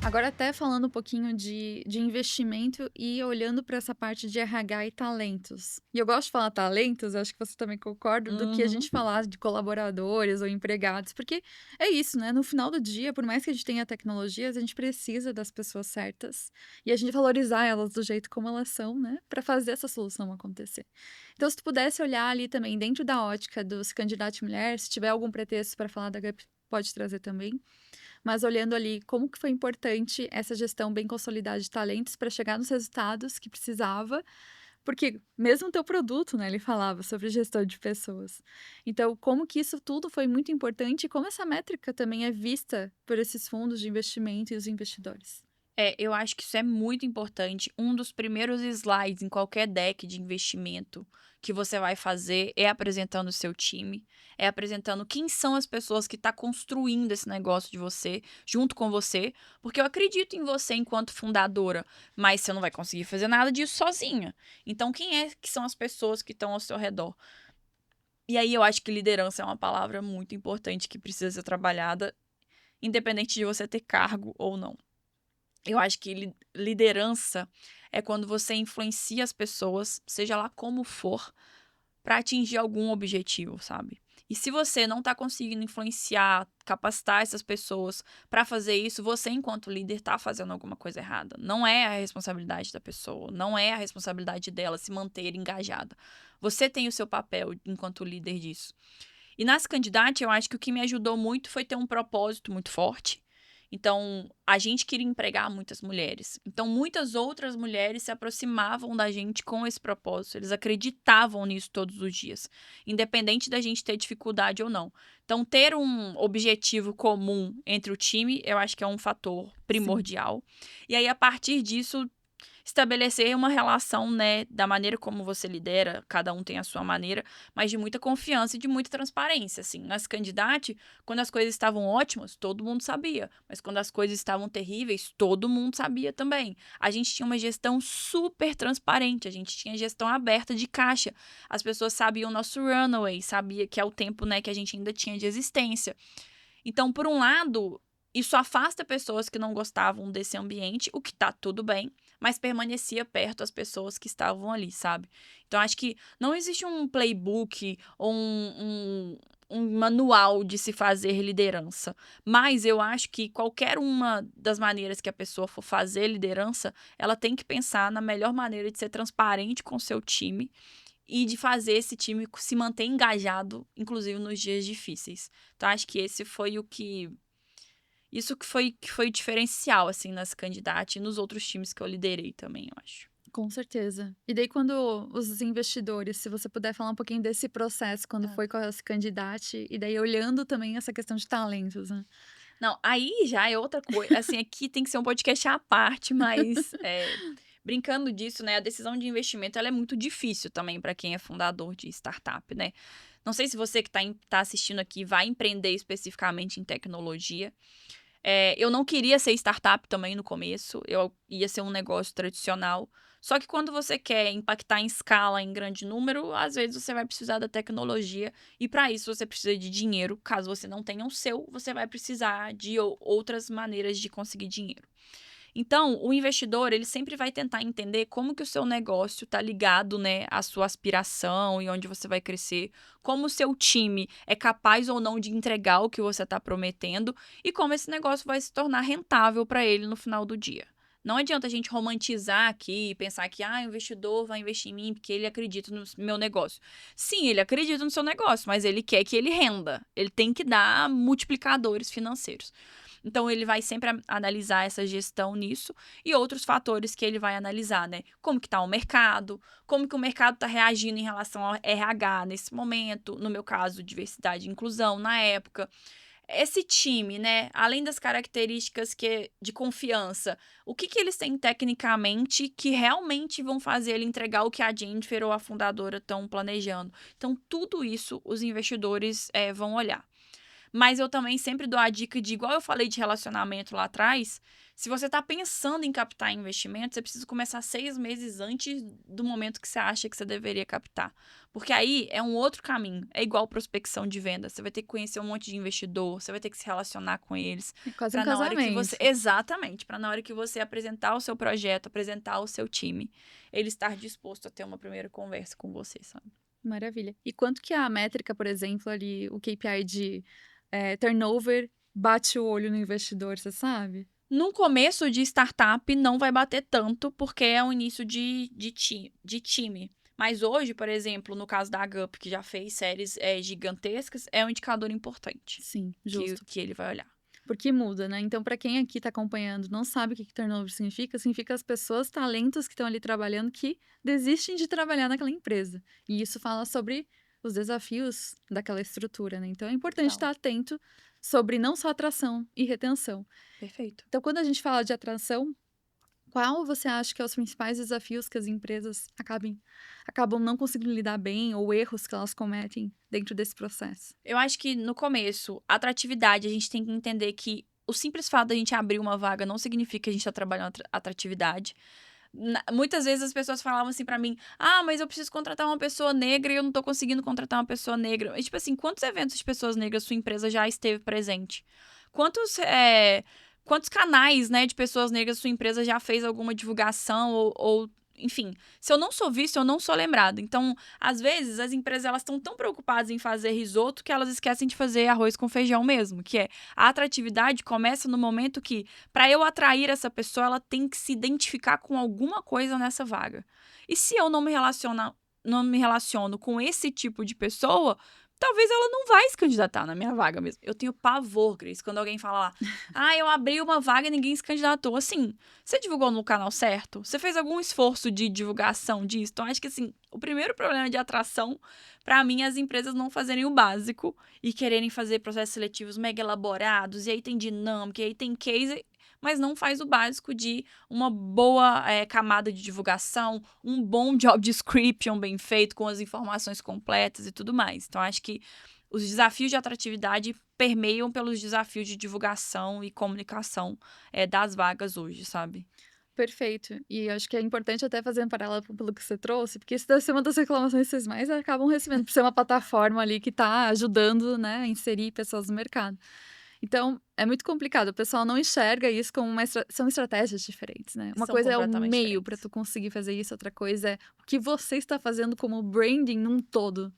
Agora até falando um pouquinho de investimento e olhando para essa parte de RH e talentos. E eu gosto de falar talentos, acho que você também concorda, do que a Uhum. gente falar de colaboradores ou empregados, porque é isso, né, no final do dia, por mais que a gente tenha tecnologias, a gente precisa das pessoas certas e a gente valorizar elas do jeito como elas são, né, para fazer essa solução acontecer. Então se tu pudesse olhar ali também dentro da ótica dos candidatos mulher, se tiver algum pretexto para falar da GUP, pode trazer também, mas olhando ali como que foi importante essa gestão bem consolidada de talentos para chegar nos resultados que precisava, porque mesmo o teu produto, né, ele falava sobre gestão de pessoas. Então, como que isso tudo foi muito importante e como essa métrica também é vista por esses fundos de investimento e os investidores. Eu acho que isso é muito importante. Um dos primeiros slides em qualquer deck de investimento que você vai fazer é apresentando o seu time, é apresentando quem são as pessoas que estão construindo esse negócio de você, junto com você, porque eu acredito em você enquanto fundadora, mas você não vai conseguir fazer nada disso sozinha. Então, quem é que são as pessoas que estão ao seu redor? E aí eu acho que liderança é uma palavra muito importante que precisa ser trabalhada, independente de você ter cargo ou não. Eu acho que liderança é quando você influencia as pessoas, seja lá como for, para atingir algum objetivo, sabe. E se você não tá conseguindo influenciar, capacitar essas pessoas para fazer isso, você enquanto líder tá fazendo alguma coisa errada. Não é a responsabilidade da pessoa, não é a responsabilidade dela se manter engajada. Você tem o seu papel enquanto líder disso. E nas candidatas, eu acho que o que me ajudou muito foi ter um propósito muito forte. Então, a gente queria empregar muitas mulheres. Então, muitas outras mulheres se aproximavam da gente com esse propósito. Eles acreditavam nisso todos os dias, independente da gente ter dificuldade ou não. Então, ter um objetivo comum entre o time, eu acho que é um fator Sim. primordial. E aí, a partir disso, estabelecer uma relação, né, da maneira como você lidera, cada um tem a sua maneira, mas de muita confiança e de muita transparência, assim. Nas Candidate, quando as coisas estavam ótimas, todo mundo sabia, mas quando as coisas estavam terríveis, todo mundo sabia também. A gente tinha uma gestão super transparente, a gente tinha gestão aberta de caixa. As pessoas sabiam o nosso runway, sabia que é o tempo, né, que a gente ainda tinha de existência. Então, por um lado, isso afasta pessoas que não gostavam desse ambiente, o que tá tudo bem, mas permanecia perto as pessoas que estavam ali, sabe. Então acho que não existe um playbook ou um manual de se fazer liderança, mas eu acho que qualquer uma das maneiras que a pessoa for fazer liderança, ela tem que pensar na melhor maneira de ser transparente com o seu time e de fazer esse time se manter engajado, inclusive nos dias difíceis. Então acho que esse foi o que isso que foi o diferencial, assim, nas Candidate e nos outros times que eu liderei também, eu acho. Com certeza. E daí quando os investidores, se você puder falar um pouquinho desse processo, quando Hã. foi com as candidate, e daí olhando também essa questão de talentos, né. Não, aí já é outra coisa, assim, aqui tem que ser um podcast à parte, mas, brincando disso, né, a decisão de investimento ela é muito difícil também para quem é fundador de startup, né. Não sei se você que tá assistindo aqui vai empreender especificamente em tecnologia. Eu não queria ser startup também no começo, eu ia ser um negócio tradicional. Só que quando você quer impactar em escala, em grande número, às vezes você vai precisar da tecnologia e para isso você precisa de dinheiro. Caso você não tenha o seu, você vai precisar de outras maneiras de conseguir dinheiro. Então, o investidor, ele sempre vai tentar entender como que o seu negócio está ligado, né, à sua aspiração e onde você vai crescer, como o seu time é capaz ou não de entregar o que você está prometendo e como esse negócio vai se tornar rentável para ele no final do dia. Não adianta a gente romantizar aqui e pensar que o investidor vai investir em mim porque ele acredita no meu negócio. Sim, ele acredita no seu negócio, mas ele quer que ele renda. Ele tem que dar multiplicadores financeiros. Então ele vai sempre analisar essa gestão nisso e outros fatores que ele vai analisar, né? Como que tá o mercado, como que o mercado está reagindo em relação ao RH nesse momento, no meu caso, diversidade e inclusão na época. Esse time, né, além das características de confiança, o que que eles têm tecnicamente que realmente vão fazer ele entregar o que a Jennifer ou a fundadora estão planejando. Então tudo isso os investidores, vão olhar. Mas eu também sempre dou a dica de, igual eu falei de relacionamento lá atrás, se você está pensando em captar investimento, você precisa começar 6 meses antes do momento que você acha que você deveria captar. Porque aí é um outro caminho. É igual prospecção de venda. Você vai ter que conhecer um monte de investidor, você vai ter que se relacionar com eles. É quase um Para na hora que você. casamento. Exatamente. Para na hora que você apresentar o seu projeto, apresentar o seu time, ele estar disposto a ter uma primeira conversa com você, sabe? Maravilha. E quanto que a métrica, por exemplo, ali, o KPI de turnover bate o olho no investidor, você sabe? No começo de startup não vai bater tanto, porque é um início de time. Mas hoje, por exemplo, no caso da Gup, que já fez séries gigantescas, é um indicador importante Sim, que, justo. que ele vai olhar. Porque muda, né? Então, para quem aqui tá acompanhando não sabe o que turnover significa as pessoas, talentos que estão ali trabalhando que desistem de trabalhar naquela empresa. E isso fala sobre os desafios daquela estrutura, né? Então, é importante Então, estar atento sobre não só atração e retenção. perfeito. Então, quando a gente fala de atração, qual você acha que é os principais desafios que as empresas acabam não conseguindo lidar bem ou erros que elas cometem dentro desse processo? Eu acho que no começo, atratividade, a gente tem que entender que o simples fato da gente abrir uma vaga não significa que a gente está trabalhando atratividade. Muitas vezes as pessoas falavam assim pra mim: ah, mas eu preciso contratar uma pessoa negra e eu não tô conseguindo contratar uma pessoa negra. E, tipo assim, quantos eventos de pessoas negras sua empresa já esteve presente? Quantos, quantos canais, né, de pessoas negras sua empresa já fez alguma divulgação enfim, se eu não sou visto, eu não sou lembrado. Então, às vezes, as empresas elas estão tão preocupadas em fazer risoto que elas esquecem de fazer arroz com feijão mesmo, que é a atratividade começa no momento que, para eu atrair essa pessoa, ela tem que se identificar com alguma coisa nessa vaga. E se eu não me relaciono com esse tipo de pessoa, talvez ela não vai se candidatar na minha vaga mesmo. Eu tenho pavor, Cris, quando alguém fala lá: ah, eu abri uma vaga e ninguém se candidatou. Assim, você divulgou no canal certo? Você fez algum esforço de divulgação disso? Então, acho que, assim, o primeiro problema de atração, pra mim, é as empresas não fazerem o básico e quererem fazer processos seletivos mega elaborados, e aí tem dinâmica, e aí tem case, mas não faz o básico de uma boa camada de divulgação, um bom job description bem feito, com as informações completas e tudo mais. Então, acho que os desafios de atratividade permeiam pelos desafios de divulgação e comunicação das vagas hoje, sabe? Perfeito. E acho que é importante até fazer um paralelo pelo que você trouxe, porque isso deve ser uma das reclamações que vocês mais acabam recebendo, por ser uma plataforma ali que está ajudando, né, a inserir pessoas no mercado. Então, é muito complicado, o pessoal não enxerga isso como são estratégias diferentes, né? Uma São coisa é o completamente meio para diferentes. tu conseguir fazer isso, outra coisa é o que você está fazendo como branding num todo.